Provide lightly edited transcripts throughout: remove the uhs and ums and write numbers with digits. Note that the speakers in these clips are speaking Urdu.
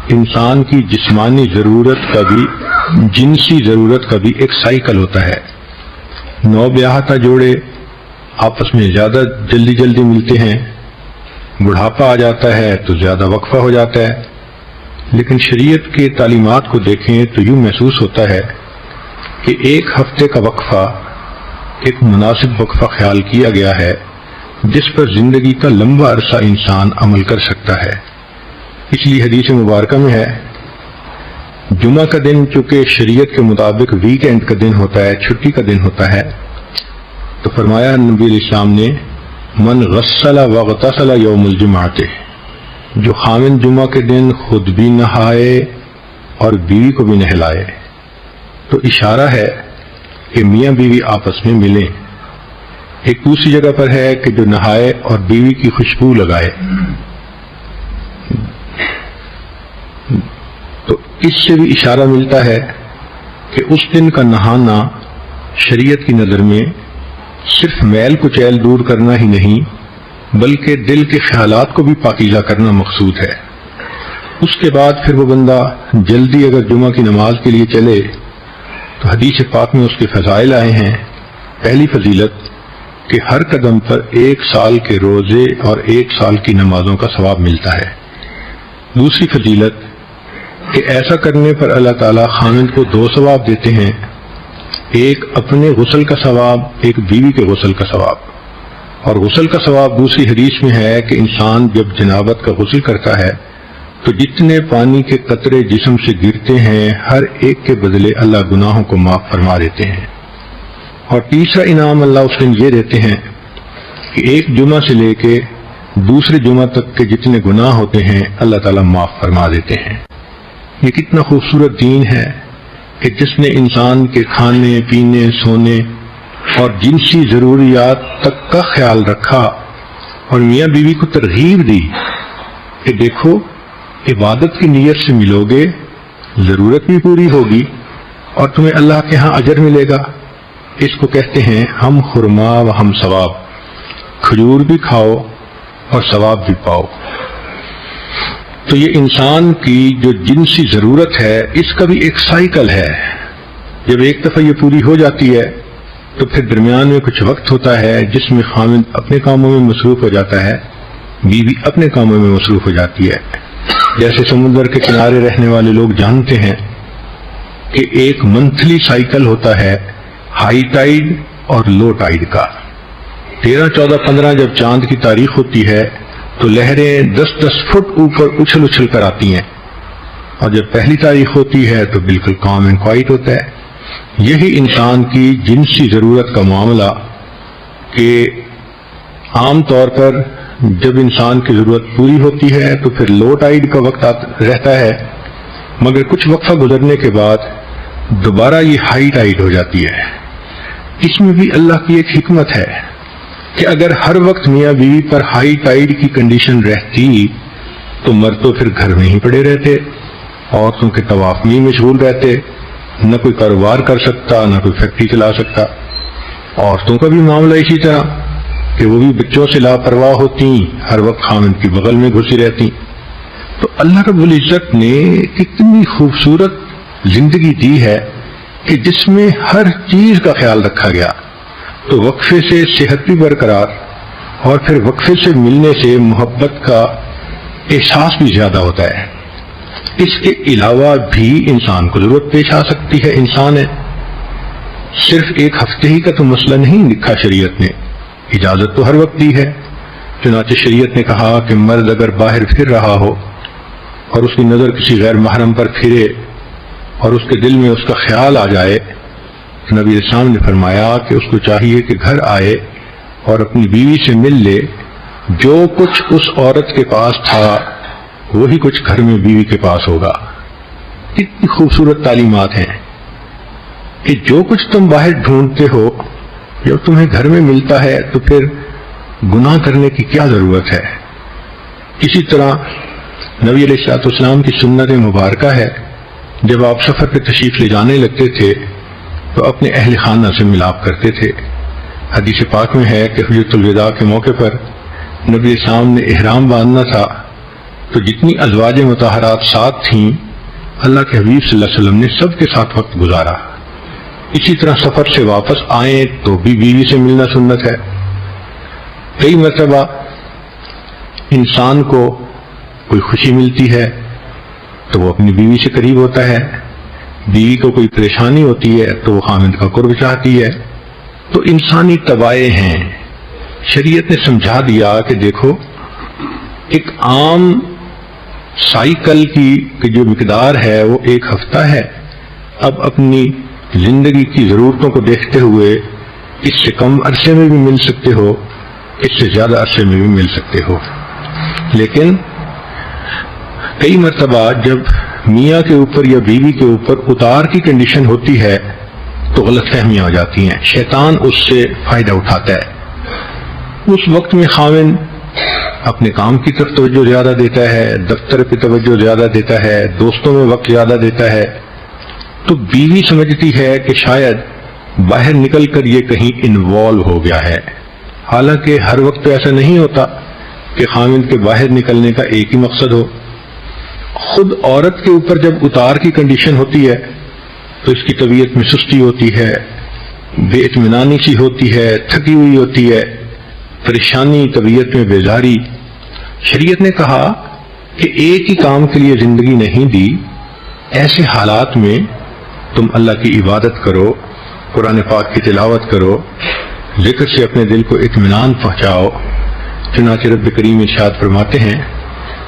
انسان کی جسمانی ضرورت کا بھی جنسی ضرورت کا بھی ایک سائیکل ہوتا ہے۔ نو بیاہتا جوڑے آپس میں زیادہ جلدی ملتے ہیں، بڑھاپا آ جاتا ہے تو زیادہ وقفہ ہو جاتا ہے، لیکن شریعت کے تعلیمات کو دیکھیں تو یوں محسوس ہوتا ہے کہ ایک ہفتے کا وقفہ ایک مناسب وقفہ خیال کیا گیا ہے جس پر زندگی کا لمبا عرصہ انسان عمل کر سکتا ہے۔ اس لیے حدیث مبارکہ میں ہے، جمعہ کا دن چونکہ شریعت کے مطابق ویکینڈ کا دن ہوتا ہے، چھٹی کا دن ہوتا ہے، تو فرمایا نبی علیہ السلام نے من غسل واغتسل یوم الجمعہ، جو خامن جمعہ کے دن خود بھی نہائے اور بیوی کو بھی نہلائے، تو اشارہ ہے کہ میاں بیوی آپس میں ملیں۔ ایک دوسری جگہ پر ہے کہ جو نہائے اور بیوی کی خوشبو لگائے، تو اس سے بھی اشارہ ملتا ہے کہ اس دن کا نہانا شریعت کی نظر میں صرف میل کچیل دور کرنا ہی نہیں بلکہ دل کے خیالات کو بھی پاکیزہ کرنا مقصود ہے۔ اس کے بعد پھر وہ بندہ جلدی اگر جمعہ کی نماز کے لیے چلے تو حدیث پاک میں اس کے فضائل آئے ہیں۔ پہلی فضیلت کہ ہر قدم پر 1 سال کے روزے اور 1 سال کی نمازوں کا ثواب ملتا ہے۔ دوسری فضیلت کہ ایسا کرنے پر اللہ تعالیٰ خامند کو 2 ثواب دیتے ہیں، ایک اپنے غسل کا ثواب، ایک بیوی کے غسل کا ثواب۔ اور غسل کا ثواب دوسری حدیث میں ہے کہ انسان جب جنابت کا غسل کرتا ہے تو جتنے پانی کے قطرے جسم سے گرتے ہیں ہر ایک کے بدلے اللہ گناہوں کو معاف فرما دیتے ہیں۔ اور تیسرا انعام اللہ اس دن یہ دیتے ہیں کہ ایک جمعہ سے لے کے دوسرے جمعہ تک کے جتنے گناہ ہوتے ہیں اللہ تعالیٰ معاف فرما دیتے ہیں۔ یہ کتنا خوبصورت دین ہے کہ جس نے انسان کے کھانے پینے سونے اور جنسی ضروریات تک کا خیال رکھا اور میاں بیوی کو ترغیب دی کہ دیکھو عبادت کی نیت سے ملو گے، ضرورت بھی پوری ہوگی اور تمہیں اللہ کے ہاں اجر ملے گا۔ اس کو کہتے ہیں ہم خرما و ہم ثواب، کھجور بھی کھاؤ اور ثواب بھی پاؤ۔ تو یہ انسان کی جو جنسی ضرورت ہے اس کا بھی ایک سائیکل ہے۔ جب ایک دفعہ یہ پوری ہو جاتی ہے تو پھر درمیان میں کچھ وقت ہوتا ہے جس میں خامند اپنے کاموں میں مصروف ہو جاتا ہے، بیوی اپنے کاموں میں مصروف ہو جاتی ہے۔ جیسے سمندر کے کنارے رہنے والے لوگ جانتے ہیں کہ ایک منتھلی سائیکل ہوتا ہے ہائی ٹائیڈ اور لو ٹائیڈ کا۔ 13، 14، 15 جب چاند کی تاریخ ہوتی ہے تو لہریں 10-10 فٹ اوپر اچھل کر آتی ہیں، اور جب پہلی تاریخ ہوتی ہے تو بالکل کام اینڈ کوائٹ ہوتا ہے۔ یہی انسان کی جنسی ضرورت کا معاملہ کہ عام طور پر جب انسان کی ضرورت پوری ہوتی ہے تو پھر لو ٹائیڈ کا وقت رہتا ہے، مگر کچھ وقفہ گزرنے کے بعد دوبارہ یہ ہائی ٹائیڈ ہو جاتی ہے۔ اس میں بھی اللہ کی ایک حکمت ہے کہ اگر ہر وقت میاں بیوی پر ہائی ٹائیڈ کی کنڈیشن رہتی تو مرد تو پھر گھر میں ہی پڑے رہتے، عورتوں کے طواف میں ہی مشغول رہتے، نہ کوئی کاروبار کر سکتا نہ کوئی فیکٹری چلا سکتا۔ عورتوں کا بھی معاملہ اسی طرح کہ وہ بھی بچوں سے لاپرواہ ہوتی، ہر وقت خامند کی بغل میں گھسی رہتی۔ تو اللہ رب العزت نے کتنی خوبصورت زندگی دی ہے کہ جس میں ہر چیز کا خیال رکھا گیا۔ تو وقفے سے صحت بھی برقرار، اور پھر وقفے سے ملنے سے محبت کا احساس بھی زیادہ ہوتا ہے۔ اس کے علاوہ بھی انسان کو ضرورت پیش آ سکتی ہے، انسان ہے، صرف ایک ہفتے ہی کا تو مسئلہ نہیں لکھا شریعت نے، اجازت تو ہر وقت دی ہے۔ چنانچہ شریعت نے کہا کہ مرد اگر باہر پھر رہا ہو اور اس کی نظر کسی غیر محرم پر پھرے اور اس کے دل میں اس کا خیال آ جائے تو نبی اسلام نے فرمایا کہ اس کو چاہیے کہ گھر آئے اور اپنی بیوی سے مل لے۔ جو کچھ اس عورت کے پاس تھا وہی کچھ گھر میں بیوی کے پاس ہوگا۔ کتنی خوبصورت تعلیمات ہیں کہ جو کچھ تم باہر ڈھونڈتے ہو جب تمہیں گھر میں ملتا ہے تو پھر گناہ کرنے کی کیا ضرورت ہے۔ اسی طرح نبی علیہ الصلوۃ والسلام کی سنت مبارکہ ہے، جب آپ سفر پہ تشریف لے جانے لگتے تھے تو اپنے اہل خانہ سے ملاپ کرتے تھے۔ حدیث پاک میں ہے کہ حجۃ الوداع کے موقع پر نبی اسلام نے احرام باندھنا تھا تو جتنی ازواج مطہرات ساتھ تھیں اللہ کے حبیب صلی اللہ علیہ وسلم نے سب کے ساتھ وقت گزارا۔ اسی طرح سفر سے واپس آئیں تو بھی بیوی سے ملنا سنت ہے۔ کئی مرتبہ انسان کو کوئی خوشی ملتی ہے تو وہ اپنی بیوی سے قریب ہوتا ہے، بیوی کو کوئی پریشانی ہوتی ہے تو وہ خامند کا قرب چاہتی ہے۔ تو انسانی طبائع ہیں۔ شریعت نے سمجھا دیا کہ دیکھو ایک عام سائیکل کی جو مقدار ہے وہ 1 ہفتہ ہے، اب اپنی زندگی کی ضرورتوں کو دیکھتے ہوئے اس سے کم عرصے میں بھی مل سکتے ہو، اس سے زیادہ عرصے میں بھی مل سکتے ہو۔ لیکن کئی مرتبہ جب میاں کے اوپر یا بیوی کے اوپر اتار کی کنڈیشن ہوتی ہے تو غلط فہمیاں ہو جاتی ہیں، شیطان اس سے فائدہ اٹھاتا ہے۔ اس وقت میں خاوند اپنے کام کی طرف توجہ زیادہ دیتا ہے، دفتر پہ توجہ زیادہ دیتا ہے، دوستوں میں وقت زیادہ دیتا ہے، تو بیوی سمجھتی ہے کہ شاید باہر نکل کر یہ کہیں انوالو ہو گیا ہے۔ حالانکہ ہر وقت تو ایسا نہیں ہوتا کہ خاوند کے باہر نکلنے کا ایک ہی مقصد ہو۔ خود عورت کے اوپر جب اتار کی کنڈیشن ہوتی ہے تو اس کی طبیعت میں سستی ہوتی ہے، بے اطمینانی سی ہوتی ہے، تھکی ہوئی ہوتی ہے، پریشانی، طبیعت میں بیزاری۔ شریعت نے کہا کہ ایک ہی کام کے لیے زندگی نہیں دی، ایسے حالات میں تم اللہ کی عبادت کرو، قرآن پاک کی تلاوت کرو، ذکر سے اپنے دل کو اطمینان پہنچاؤ۔ چنانچہ رب کریم ارشاد فرماتے ہیں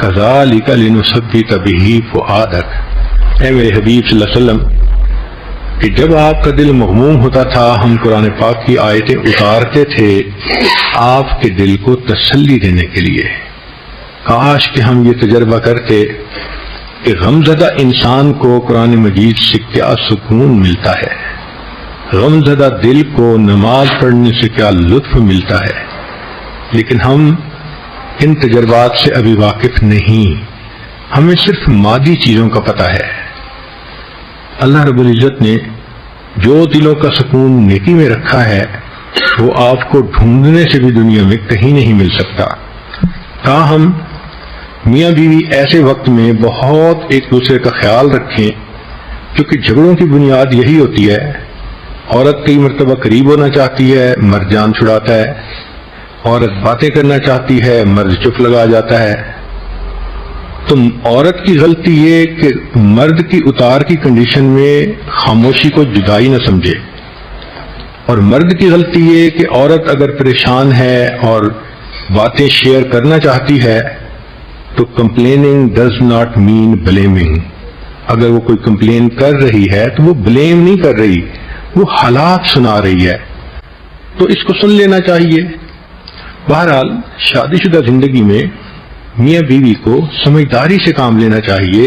کذالک لنثبت بہ فؤادک، اے میرے حبیب صلی اللہ علیہ وسلم کہ جب آپ کا دل مغموم ہوتا تھا ہم قرآن پاک کی آیتیں اتارتے تھے آپ کے دل کو تسلی دینے کے لیے۔ کاش کہ ہم یہ تجربہ کرتے کہ غمزدہ انسان کو قرآن مجید سے کیا سکون ملتا ہے، غمزدہ دل کو نماز پڑھنے سے کیا لطف ملتا ہے، لیکن ہم ان تجربات سے ابھی واقف نہیں، ہمیں صرف مادی چیزوں کا پتہ ہے۔ اللہ رب العزت نے جو دلوں کا سکون نیکی میں رکھا ہے وہ آپ کو ڈھونڈنے سے بھی دنیا میں کہیں نہیں مل سکتا۔ تاہم میاں بیوی ایسے وقت میں بہت ایک دوسرے کا خیال رکھیں، کیونکہ جھگڑوں کی بنیاد یہی ہوتی ہے۔ عورت کئی مرتبہ قریب ہونا چاہتی ہے، مرد جان چھڑاتا ہے، عورت باتیں کرنا چاہتی ہے، مرد چپ لگا جاتا ہے۔ تو عورت کی غلطی یہ کہ مرد کی اتار کی کنڈیشن میں خاموشی کو جدائی نہ سمجھے، اور مرد کی غلطی یہ کہ عورت اگر پریشان ہے اور باتیں شیئر کرنا چاہتی ہے تو complaining does not mean blaming. اگر وہ کوئی کمپلین کر رہی ہے تو وہ بلیم نہیں کر رہی، وہ حالات سنا رہی ہے، تو اس کو سن لینا چاہیے۔ بہرحال شادی شدہ زندگی میں میاں بیوی کو سمجھداری سے کام لینا چاہیے،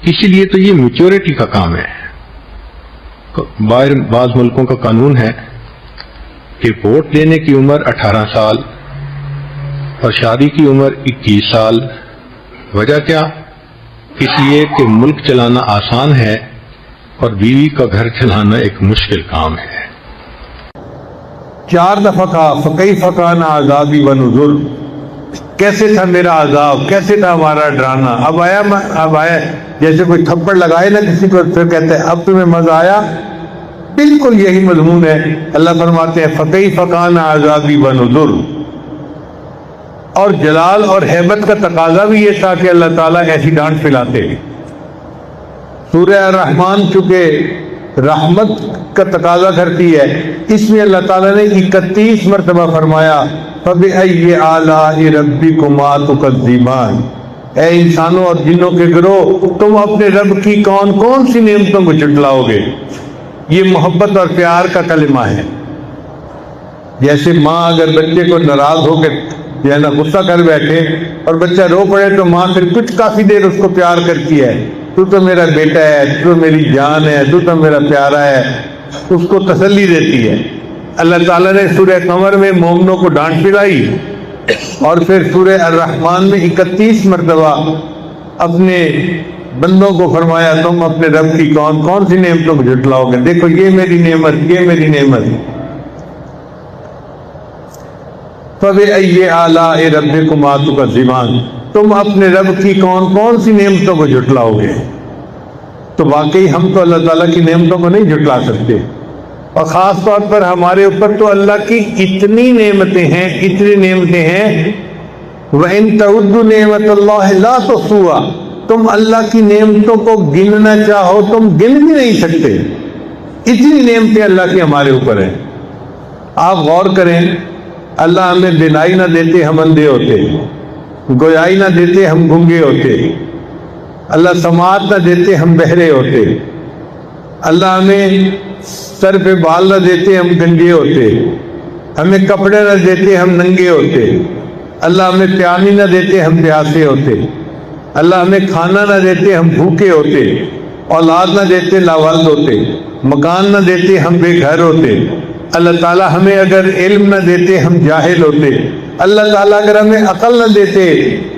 اسی لیے تو یہ میچورٹی کا کام ہے۔ بعض ملکوں کا قانون ہے کہ ووٹ دینے کی عمر 18 سال اور شادی کی عمر 21 سال۔ وجہ کیا؟ اس لیے کہ ملک چلانا آسان ہے اور بیوی کا گھر چلانا ایک مشکل کام ہے۔ 4 دفعہ کہا فَكَيْفَ كَانَ عَذَابِي وَنُذُرِ، کیسے تھا میرا عذاب، کیسے تھا ہمارا ڈرانا۔ اب آیا جیسے کوئی تھپڑ لگائے نا کسی کو، پھر کہتے ہیں اب تمہیں مزہ آیا۔ بالکل یہی مضمون ہے۔ اللہ فرماتے ہیں فَكَيْفَ كَانَ عَذَابِي وَنُذُرِ، اور جلال اور ہیبت کا تقاضا بھی یہ تھا کہ اللہ تعالیٰ ایسی ڈانٹ پھیلاتے۔ سورہ الرحمن چونکہ رحمت کا تقاضا کرتی ہے، اس میں اللہ تعالیٰ نے 31 مرتبہ فرمایا فَبِأَيِّ آلَاءِ رَبِّكُمَا تُكَذِّبَانِ، اے انسانوں اور جنوں کے گروہ تم اپنے رب کی کون کون سی نعمتوں کو جھٹلاؤ گے۔ یہ محبت اور پیار کا کلمہ ہے۔ جیسے ماں اگر بچے کو ناراض ہو کے جو ہے نا غصہ کر بیٹھے اور بچہ رو پڑے تو ماں پھر کچھ کافی دیر اس کو پیار کرتی ہے، تو تو میرا بیٹا ہے، تو میری جان ہے، تو میرا پیارا ہے، اس کو تسلی دیتی ہے۔ اللہ تعالیٰ نے سورہ قمر میں مومنوں کو ڈانٹ پلائی اور پھر سورہ الرحمن میں 31 مرتبہ اپنے بندوں کو فرمایا تم اپنے رب کی کون کون سی نعمتوں کو جھٹلاؤ گے، دیکھو یہ میری نعمت، یہ میری نعمت۔ فَبِأَيِّ آلَاءِ رَبِّكُمَا تُكَذِّبَانِ، تم اپنے رب کی کون کون سی نعمتوں کو جھٹلاؤ گے؟ تو واقعی ہم تو اللہ تعالیٰ کی نعمتوں کو نہیں جھٹلا سکتے، اور خاص طور پر ہمارے اوپر تو اللہ کی اتنی نعمتیں ہیں، اتنی نعمتیں ہیں، وَإِن تَعُدُّوا نِعْمَتَ اللَّهِ لَا تُحْصُوهَا، تم اللہ کی نعمتوں کو گننا چاہو تم گن بھی نہیں سکتے، اتنی نعمتیں اللہ کی ہمارے اوپر ہیں۔ آپ غور کریں، اللہ ہمیں بینائی نہ دیتے ہم اندھے ہوتے، گویائی نہ دیتے ہم گنگے ہوتے، اللہ سماعت نہ دیتے ہم بہرے ہوتے، اللہ ہمیں سر پہ بال نہ دیتے ہم گنجے ہوتے، ہمیں کپڑے نہ دیتے ہم ننگے ہوتے، اللہ ہمیں پیانی نہ دیتے ہم پیاسے ہوتے، اللہ ہمیں کھانا نہ دیتے ہم بھوکے ہوتے، اولاد نہ دیتے لاوالد ہوتے، مکان نہ دیتے ہم بے گھر ہوتے، اللہ تعالیٰ ہمیں اگر علم نہ دیتے ہم جاہل ہوتے، اللہ تعالیٰ اگر ہمیں عقل نہ دیتے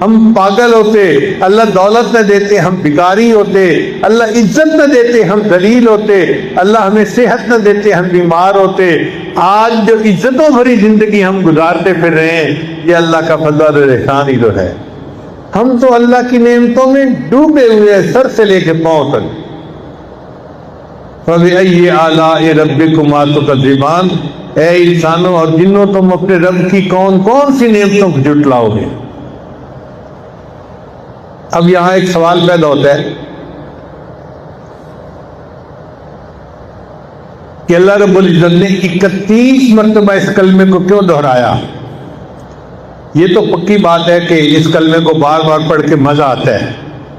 ہم پاگل ہوتے، اللہ دولت نہ دیتے ہم بھکاری ہوتے، اللہ عزت نہ دیتے ہم ذلیل ہوتے، اللہ ہمیں صحت نہ دیتے ہم بیمار ہوتے۔ آج جو عزتوں بھری زندگی ہم گزارتے پھر رہے ہیں، یہ اللہ کا فضل اور احسان ہی تو ہے۔ ہم تو اللہ کی نعمتوں میں ڈوبے ہوئے ہیں سر سے لے کے پاؤں تک۔ فَبِأَيِّ آلَاءِ رَبِّكُمَا تُكَذِّبَانِ، اے انسانوں اور جنوں تم اپنے رب کی کون کون سی نعمتوں کو جھٹلاؤ گے؟ اب یہاں ایک سوال پیدا ہوتا ہے کہ اللہ رب العزت نے 31 مرتبہ اس کلمے کو کیوں دہرایا؟ یہ تو پکی بات ہے کہ اس کلمے کو بار بار پڑھ کے مزہ آتا ہے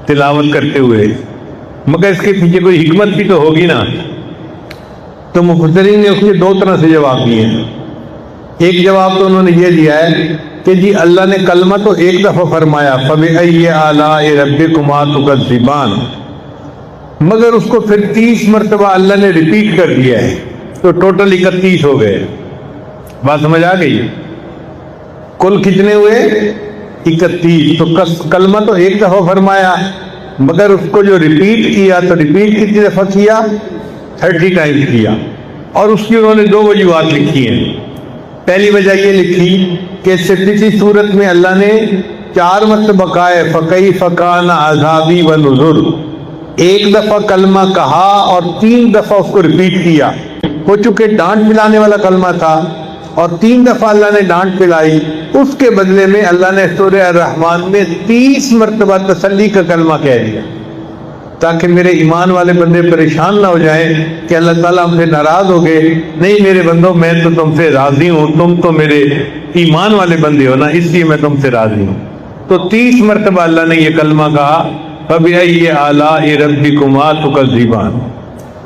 تلاوت کرتے ہوئے، مگر اس کے پیچھے کوئی حکمت بھی تو ہوگی نا۔ تو مفسرین نے اس کے دو طرح سے جواب دیے ہیں۔ ایک جواب تو انہوں نے یہ دیا ہے کہ جی اللہ نے کلمہ تو ایک دفعہ فرمایا فَبِأَيِّ آلَاءِ رَبِّكُمَا تُكَذِّبَانِ، مگر اس کو پھر 30 مرتبہ اللہ نے ریپیٹ کر دیا ہے، تو ٹوٹل 31 ہو گئے۔ بات سمجھ آ گئی؟ کل کتنے ہوئے؟ 31۔ تو کلمہ تو ایک دفعہ فرمایا، مگر اس کو جو ریپیٹ کیا تو ریپیٹ کتنی دفعہ کیا؟ 30 ٹائمز کیا۔ اور اس کی انہوں نے دو وجوہات لکھی ہیں۔ پہلی وجہ یہ لکھی کہ اس سے پچھلی صورت میں اللہ نے 4 مرتبہ کہا ہے فَكَيْفَ كَانَ عَذَابِي وَنُذُرِ، ایک دفعہ کلمہ کہا اور 3 دفعہ اس کو ریپیٹ کیا۔ ہو چکے ڈانٹ پلانے والا کلمہ تھا اور 3 دفعہ اللہ نے ڈانٹ پلائی، اس کے بدلے میں اللہ نے سورہ الرحمن میں 30 مرتبہ تسلی کا کلمہ کہہ دیا، تاکہ میرے ایمان والے بندے پریشان نہ ہو جائیں کہ اللہ تعالیٰ ہم سے ناراض ہو گئے۔ نہیں میرے بندوں، میں تو تم سے راضی ہوں، تم تو میرے ایمان والے بندے ہو نا، اس لیے میں تم سے راضی ہوں۔ تو 30 مرتبہ اللہ نے یہ کلمہ کہا فَبِأَيِّ آلَاءِ رَبِّكُمَا تُكَذِّبَانِ،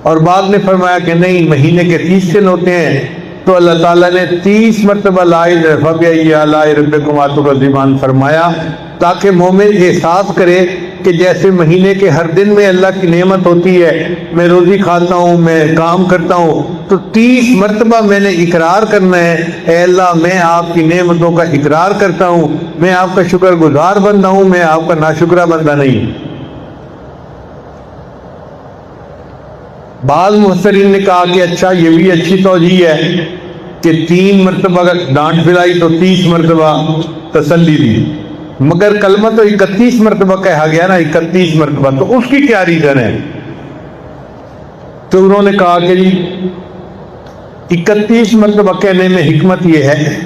اور بعد نے فرمایا کہ نہیں، مہینے کے 30 دن ہوتے ہیں، تو اللہ تعالیٰ نے 30 مرتبہ فَبِأَيِّ آلَاءِ رَبِّكُمَا تُكَذِّبَانِ فرمایا، تاکہ مومن احساس کرے کہ جیسے مہینے کے ہر دن میں اللہ کی نعمت ہوتی ہے، میں روزی کھاتا ہوں، میں کام کرتا ہوں، تو 30 مرتبہ میں نے اقرار کرنا ہے، اے اللہ میں آپ کی نعمتوں کا اقرار کرتا ہوں، میں آپ کا شکر گزار بندہ ہوں، میں آپ کا ناشکرہ بندہ نہیں۔ بعض مفسرین نے کہا کہ اچھا یہ بھی اچھی توجیہ ہے کہ 3 مرتبہ ڈانٹ پلائی تو 30 مرتبہ تسلی دی، مگر کلمہ تو 31 مرتبہ کہا گیا نا، 31 مرتبہ، تو اس کی کیا ریزن ہے؟ تو انہوں نے کہا کہ جی 31 مرتبہ کہنے میں حکمت یہ ہے